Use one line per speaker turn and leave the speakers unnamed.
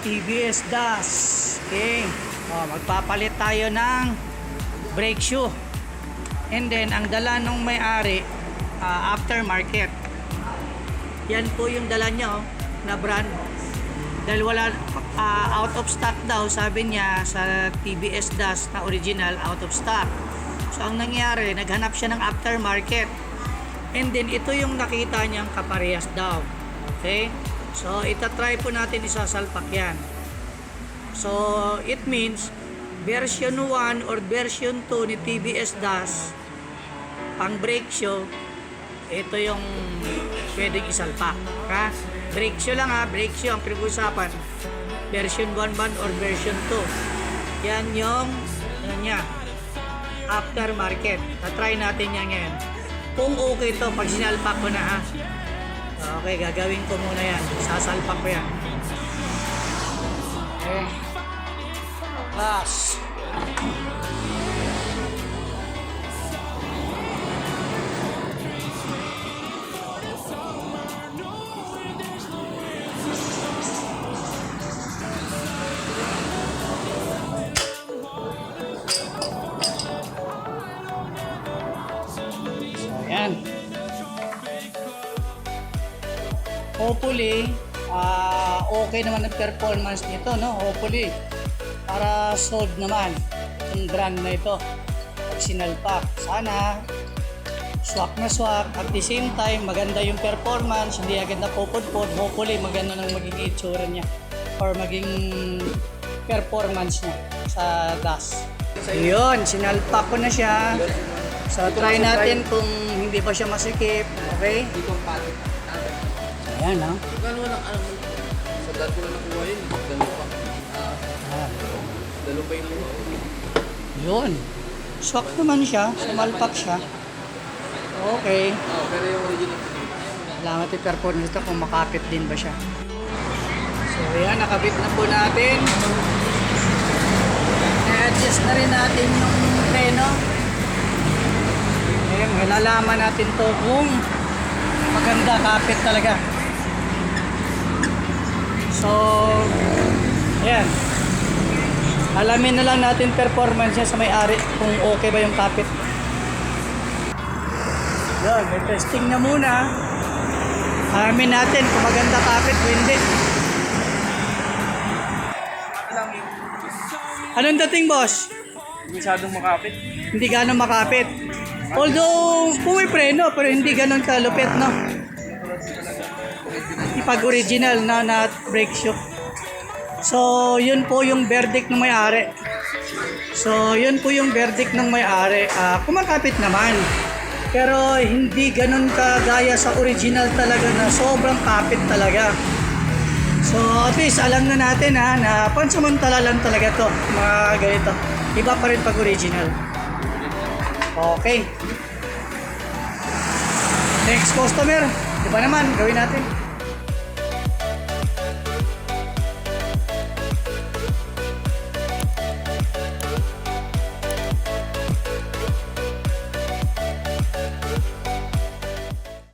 TVS DAS. Okay. Magpapalit tayo ng brake shoe. And then, ang dala nung may-ari, aftermarket. Yan po yung dala niya, na brand. Dahil wala, out of stock daw, sabi niya sa TVS DAS na original, out of stock. So, ang nangyari, naghanap siya ng aftermarket. And then, ito yung nakita niyang kaparehas daw. Okay? So, itatry po natin isasalpak yan. So, it means, version 1 or version 2 ni TVS DAS, pang brake shoe, ito yung pwedeng isalpak. Ha? Brake shoe lang ha, brake shoe ang pinag-usapan. Version 1 ba or version 2. Yan yung, ano niya, aftermarket. Tatry natin yan ngayon. Kung okay to, pag sinalpak ko na ha. Okay, gagawin ko muna yan. Sasalpak ko yan. Okay. Last. Ayan. Hopefully, okay naman ang performance nito, no? Hopefully, para solve naman yung brand na ito. Pag sinalpak, sana swak na swak. At the same time, maganda yung performance, hindi agad na popod-pod. Hopefully, maganda nang magiging itsura niya or maging performance niya sa DAS. Yun, sinalpak ko na siya. So, try natin kung hindi pa siya masikip. Okay? Ayan, ha?
Gano'n lang, sa dati ko na nakuha yun, dalawa. Dalawa pa yun.
Yun. Swak naman siya. Sumalpak siya. Okay.
Pero yung original.
Salamat yung performance ito kung makapit din ba siya. So, ayan. Nakabit na po natin. I-adjust na rin natin yung preno. Ayan. Malalaman natin to kung maganda kapit talaga. So, ayan. Alamin na lang natin performance niya sa may-ari kung okay ba yung kapit. Yun, may testing na muna. Alamin natin kung maganda kapit o hindi. Anong dating, boss?
Hindi masyadong makapit.
Hindi gano'ng makapit. Although, kung may preno, pero hindi gano'ng kalupit, no? Pag original na brake shoe. So, yun po yung verdict ng may-ari. Kumakapit naman. Pero hindi ganun kagaya sa original talaga na sobrang kapit talaga. So, at least alam na natin ha, na pansamantala lang talaga to, mga ganito. Iba pa rin pag original. Okay. Next customer. Iba naman, gawin natin.